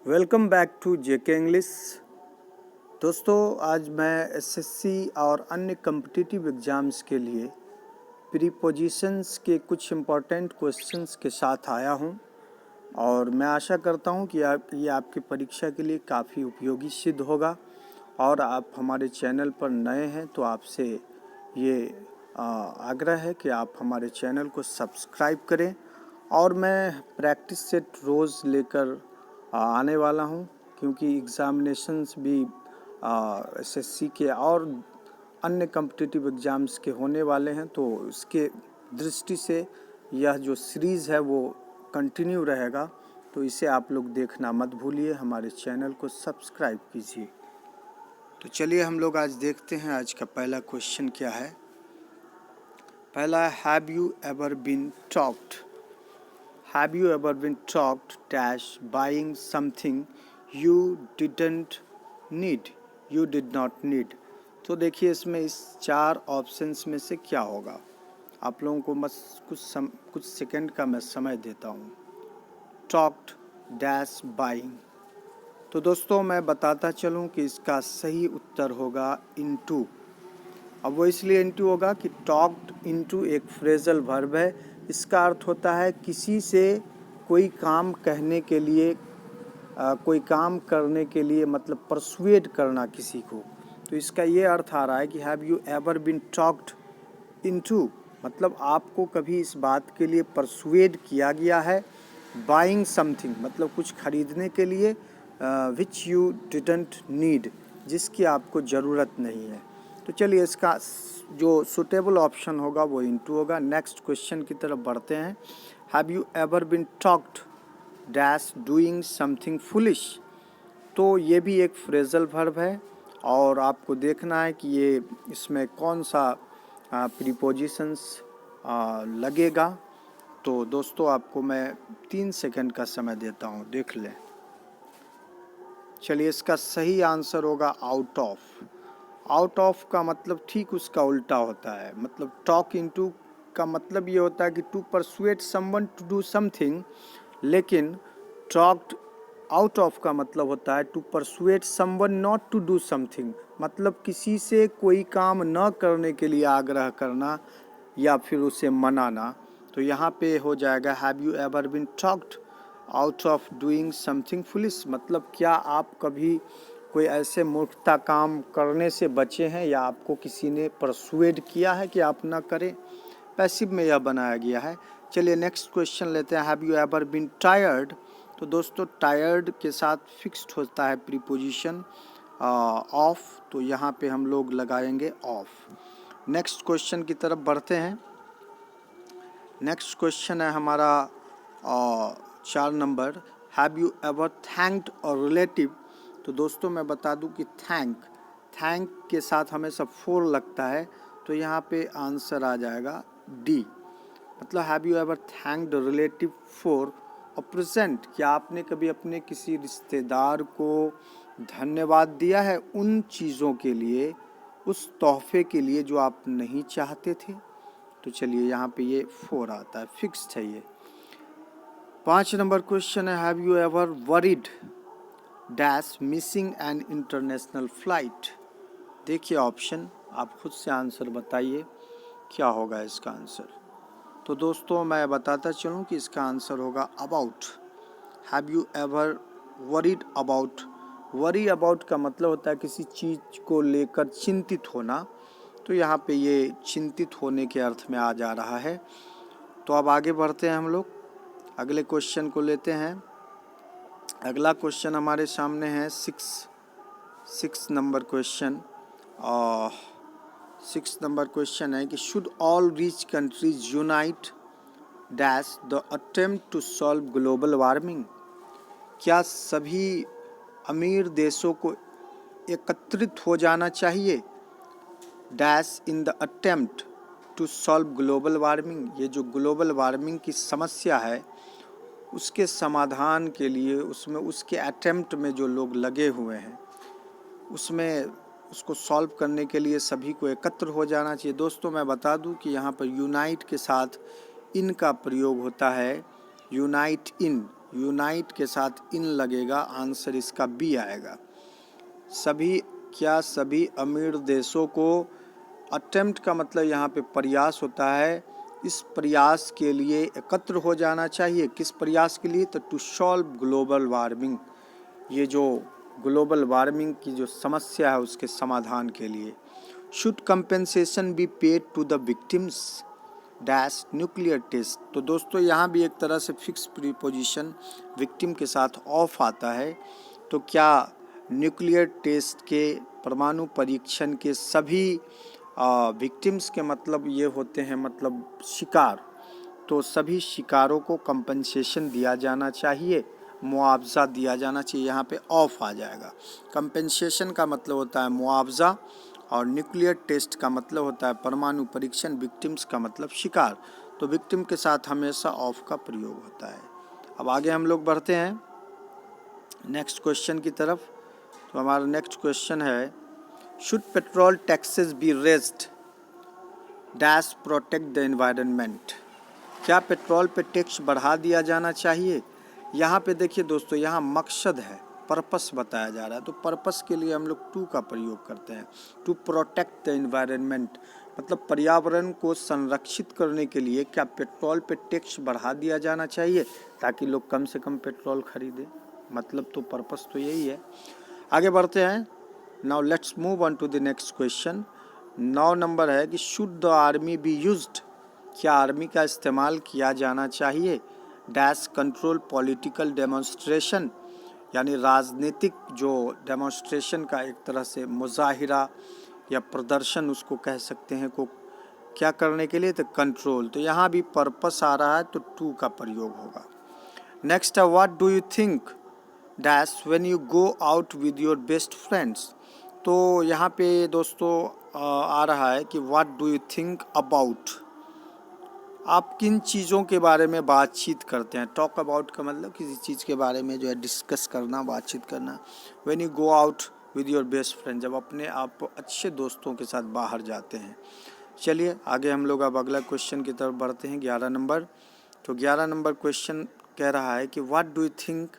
Welcome back to JK English. दोस्तों, आज मैं एसएससी और अन्य कम्पिटिटिव एग्ज़ाम्स के लिए प्रीपोजिशंस के कुछ इम्पॉर्टेंट क्वेश्चंस के साथ आया हूं और मैं आशा करता हूं कि ये आपकी परीक्षा के लिए काफ़ी उपयोगी सिद्ध होगा। और आप हमारे चैनल पर नए हैं तो आपसे ये आग्रह है कि आप हमारे चैनल को सब्सक्राइब करें। और मैं प्रैक्टिस सेट रोज़ लेकर आने वाला हूं, क्योंकि एग्ज़ामिनेशंस भी एसएससी के और अन्य कम्पिटिटिव एग्ज़ाम्स के होने वाले हैं, तो उसके दृष्टि से यह जो सीरीज़ है वो कंटिन्यू रहेगा। तो इसे आप लोग देखना मत भूलिए, हमारे चैनल को सब्सक्राइब कीजिए। तो चलिए हम लोग आज देखते हैं आज का पहला क्वेश्चन क्या है। पहला है, have you ever been talked? Have you ever been talked dash buying something you didn't need? You did not need. तो देखिए इसमें इस 4 ऑप्शंस में से क्या होगा। आप लोगों को बस कुछ सेकंड का मैं समय देता हूँ। Talked dash buying. तो दोस्तों मैं बताता चलूँ कि इसका सही उत्तर होगा इनटू। अब वो इसलिए इनटू होगा कि टॉक्ड इनटू एक फ्रेजल वर्ब है। इसका अर्थ होता है किसी से कोई काम कहने के लिए, कोई काम करने के लिए, मतलब परसुएड करना किसी को। तो इसका ये अर्थ आ रहा है कि have you ever been talked into, मतलब आपको कभी इस बात के लिए परसुएड किया गया है। बाइंग समथिंग मतलब कुछ खरीदने के लिए, विच यू डिडंट नीड, जिसकी आपको ज़रूरत नहीं है। तो चलिए इसका जो सुटेबल ऑप्शन होगा वो इनटू होगा। नेक्स्ट क्वेश्चन की तरफ बढ़ते हैं। Have you ever been talked dash doing something foolish? तो ये भी एक फ्रेजल वर्ब है और आपको देखना है कि ये इसमें कौन सा प्रीपोजिशंस लगेगा। तो दोस्तों आपको मैं 3 सेकंड का समय देता हूँ, देख लें। चलिए इसका सही आंसर होगा आउट ऑफ। आउट ऑफ का मतलब ठीक उसका उल्टा होता है। मतलब टॉक इनटू का मतलब ये होता है कि to persuade someone to do something, लेकिन टॉक्ड आउट ऑफ का मतलब होता है to persuade someone not to do something, मतलब किसी से कोई काम न करने के लिए आग्रह करना या फिर उसे मनाना। तो यहाँ पे हो जाएगा have you ever been talked out of doing something foolish, मतलब क्या आप कभी कोई ऐसे मूर्खता काम करने से बचे हैं या आपको किसी ने परसुएड किया है कि आप ना करें। पैसिव में यह बनाया गया है। चलिए नेक्स्ट क्वेश्चन लेते हैं। Have you ever been tired? तो दोस्तों टायर्ड के साथ फिक्स्ड होता है प्रीपोजिशन ऑफ, तो यहाँ पे हम लोग लगाएंगे ऑफ। नेक्स्ट क्वेश्चन की तरफ बढ़ते हैं। नेक्स्ट क्वेश्चन है हमारा 4 number. Have you ever thanked a relative? तो दोस्तों मैं बता दूं कि थैंक के साथ हमेशा फोर लगता है, तो यहाँ पे आंसर आ जाएगा डी। मतलब have you ever thanked relative for a present? क्या आपने कभी अपने किसी रिश्तेदार को धन्यवाद दिया है उन चीज़ों के लिए, उस तोहफे के लिए जो आप नहीं चाहते थे? तो चलिए यहाँ पे ये फोर आता है, फिक्स्ड है ये। 5 नंबर क्वेश्चन है। Have you ever worried dash missing an international flight? देखिए ऑप्शन, आप खुद से आंसर बताइए क्या होगा इसका आंसर। तो दोस्तों मैं बताता चलूँ कि इसका आंसर होगा about. Have you ever worried about? Worry about का मतलब होता है किसी चीज़ को लेकर चिंतित होना, तो यहाँ पे ये चिंतित होने के अर्थ में आ जा रहा है। तो अब आगे बढ़ते हैं हम लोग, अगले क्वेश्चन को लेते हैं। अगला क्वेश्चन हमारे सामने है 6 नंबर क्वेश्चन। 6 नंबर क्वेश्चन है कि should all rich countries unite dash the attempt to solve global warming? क्या सभी अमीर देशों को एकत्रित हो जाना चाहिए dash in the attempt to solve global warming? ये जो ग्लोबल वार्मिंग की समस्या है उसके समाधान के लिए, उसमें उसके अटेम्प्ट में जो लोग लगे हुए हैं उसमें उसको सॉल्व करने के लिए सभी को एकत्र हो जाना चाहिए। दोस्तों मैं बता दूं कि यहाँ पर यूनाइट के साथ इन का प्रयोग होता है, यूनाइट इन। यूनाइट के साथ इन लगेगा, आंसर इसका बी आएगा। सभी अमीर देशों को, अटेम्प्ट का मतलब यहाँ पे प्रयास होता है, इस प्रयास के लिए एकत्र हो जाना चाहिए। किस प्रयास के लिए? तो टू सॉल्व ग्लोबल वार्मिंग, ये जो ग्लोबल वार्मिंग की जो समस्या है उसके समाधान के लिए। Should compensation be paid to the victims dash nuclear test. तो दोस्तों यहाँ भी एक तरह से फिक्स प्रीपोजिशन विक्टिम के साथ ऑफ आता है। तो क्या न्यूक्लियर टेस्ट के, परमाणु परीक्षण के सभी विक्टिम्स के मतलब ये होते हैं, मतलब शिकार, तो सभी शिकारों को कंपनसेशन दिया जाना चाहिए, मुआवजा दिया जाना चाहिए। यहाँ पे ऑफ आ जाएगा। कंपनसेशन का मतलब होता है मुआवजा और न्यूक्लियर टेस्ट का मतलब होता है परमाणु परीक्षण, विक्टिम्स का मतलब शिकार। तो विक्टिम के साथ हमेशा ऑफ का प्रयोग होता है। अब आगे हम लोग बढ़ते हैं नेक्स्ट क्वेश्चन की तरफ। तो हमारा नेक्स्ट क्वेश्चन है, should petrol taxes be raised dash protect the environment. क्या पेट्रोल पे टैक्स बढ़ा दिया जाना चाहिए? यहाँ पे देखिए दोस्तों, यहाँ मकसद है, पर्पस बताया जा रहा है। तो पर्पस के लिए हम लोग टू का प्रयोग करते हैं। टू प्रोटेक्ट द एनवायरनमेंट मतलब पर्यावरण को संरक्षित करने के लिए क्या पेट्रोल पे टैक्स बढ़ा दिया जाना चाहिए ताकि लोग कम से कम पेट्रोल खरीदें। मतलब तो पर्पस तो यही है। आगे बढ़ते हैं। Now let's move on to the next question. 9 number है कि should the army be used, क्या आर्मी का इस्तेमाल किया जाना चाहिए डैश कंट्रोल पॉलिटिकल डेमोन्स्ट्रेशन, यानी राजनीतिक जो डेमोन्स्ट्रेशन का एक तरह से मुजाहिरा या प्रदर्शन उसको कह सकते हैं, को क्या करने के लिए? तो कंट्रोल। तो यहाँ भी पर्पस आ रहा है तो टू का प्रयोग होगा। नेक्स्ट है, what do you think dash when you go out with your best friends. तो यहाँ पे दोस्तों आ रहा है कि what do you think about, आप किन चीज़ों के बारे में बातचीत करते हैं। टॉक अबाउट का मतलब किसी चीज़ के बारे में जो है डिस्कस करना, बातचीत करना। When you go out with your best friend, जब अपने आप अच्छे दोस्तों के साथ बाहर जाते हैं। चलिए आगे हम लोग अब अगला क्वेश्चन की तरफ बढ़ते हैं, 11 नंबर। तो 11 नंबर क्वेश्चन कह रहा है कि what do you think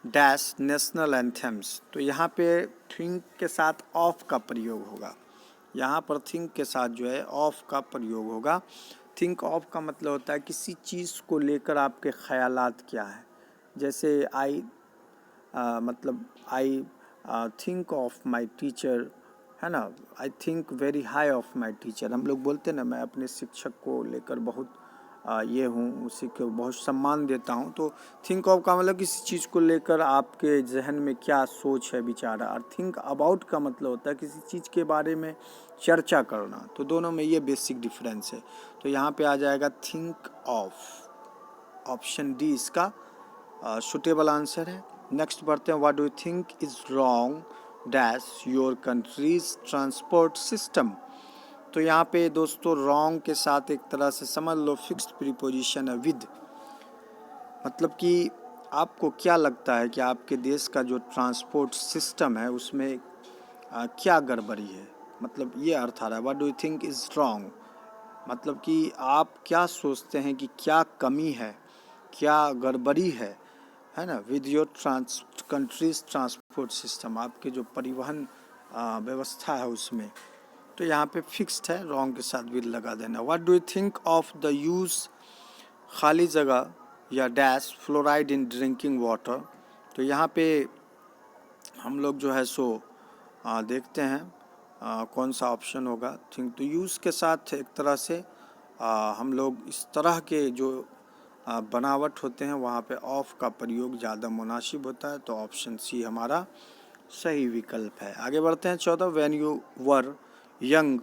dash national anthems. तो यहाँ पे थिंक के साथ ऑफ का प्रयोग होगा। यहाँ पर थिंक के साथ जो है ऑफ का प्रयोग होगा। थिंक ऑफ का मतलब होता है किसी चीज़ को लेकर आपके ख्यालात क्या है। जैसे I think of my teacher, है ना। I think very high of my teacher, हम लोग बोलते हैं ना, मैं अपने शिक्षक को लेकर बहुत ये हूँ, उसी को बहुत सम्मान देता हूँ। तो थिंक ऑफ का मतलब किसी चीज़ को लेकर आपके जहन में क्या सोच है, विचार है। और थिंक अबाउट का मतलब होता है किसी चीज़ के बारे में चर्चा करना। तो दोनों में ये बेसिक डिफरेंस है। तो यहाँ पे आ जाएगा थिंक ऑफ, ऑप्शन डी इसका सुटेबल आंसर है। नेक्स्ट बढ़ते हैं, what do you think is wrong dash your country's transport system. तो यहाँ पे दोस्तों रॉन्ग के साथ एक तरह से समझ लो फिक्स्ड प्रीपोजिशन है विद, मतलब कि आपको क्या लगता है कि आपके देश का जो ट्रांसपोर्ट सिस्टम है उसमें क्या गड़बड़ी है, मतलब ये अर्थ आ रहा है। What do you think is wrong मतलब कि आप क्या सोचते हैं कि क्या कमी है, क्या गड़बड़ी है ना, with your country's transport system, आपके जो परिवहन व्यवस्था है उसमें। तो यहाँ पे फिक्स्ड है, रॉन्ग के साथ विद लगा देना। What do you think of the use, खाली जगह या dash fluoride in drinking water. तो यहाँ पे हम लोग जो है सो देखते हैं कौन सा ऑप्शन होगा। थिंक तो यूज़ के साथ एक तरह से हम लोग इस तरह के जो बनावट होते हैं वहाँ पे ऑफ का प्रयोग ज़्यादा मुनासिब होता है। तो ऑप्शन सी हमारा सही विकल्प है। आगे बढ़ते हैं 14, व्हेन यू वर यंग,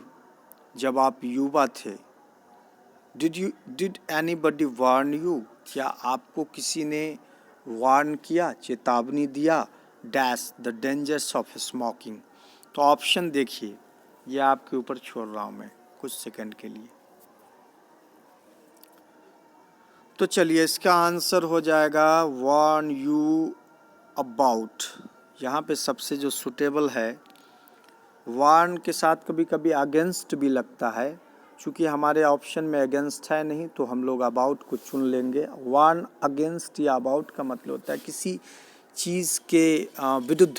जब आप युवा थे। डिड एनीबडी वार्न यू, क्या आपको किसी ने वार्न किया, चेतावनी दिया dash the dangers of smoking. तो ऑप्शन देखिए, ये आपके ऊपर छोड़ रहा हूँ मैं कुछ सेकंड के लिए। तो चलिए इसका आंसर हो जाएगा वार्न यू अबाउट। यहाँ पे सबसे जो सुटेबल है, वार्न के साथ कभी कभी अगेंस्ट भी लगता है, चूँकि हमारे ऑप्शन में अगेंस्ट है नहीं तो हम लोग अबाउट को चुन लेंगे। वार्न अगेंस्ट या अबाउट का मतलब होता है किसी चीज़ के विरुद्ध,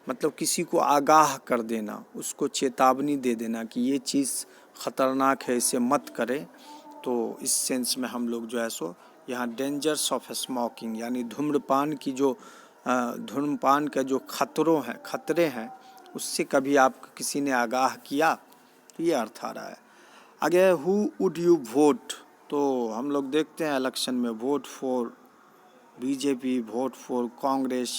मतलब किसी को आगाह कर देना, उसको चेतावनी दे देना कि ये चीज़ ख़तरनाक है, इसे मत करें। तो इस सेंस में हम लोग जो है सो यहाँ डेंजर्स ऑफ स्मोकिंग यानी धूम्रपान की जो धूम्रपान का जो खतरे हैं उससे कभी आपको किसी ने आगाह किया, तो ये अर्थ आ रहा है। आगे हु वुड यू वोट, तो हम लोग देखते हैं इलेक्शन में vote for BJP, vote for Congress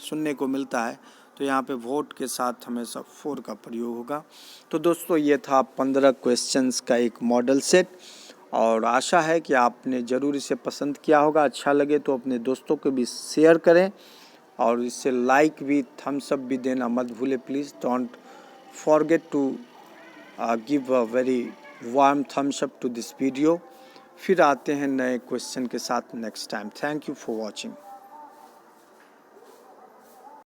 सुनने को मिलता है, तो यहाँ पे वोट के साथ हमेशा फॉर का प्रयोग होगा। तो दोस्तों ये था 15 क्वेश्चंस का एक मॉडल सेट, और आशा है कि आपने ज़रूर इसे पसंद किया होगा। अच्छा लगे तो अपने दोस्तों को भी शेयर करें और इसे लाइक भी, थम्स अप भी देना मत भूलें please. Don't forget to give a very warm thumbs up to this video. फिर आते हैं नए क्वेश्चन के साथ next time. Thank you for watching.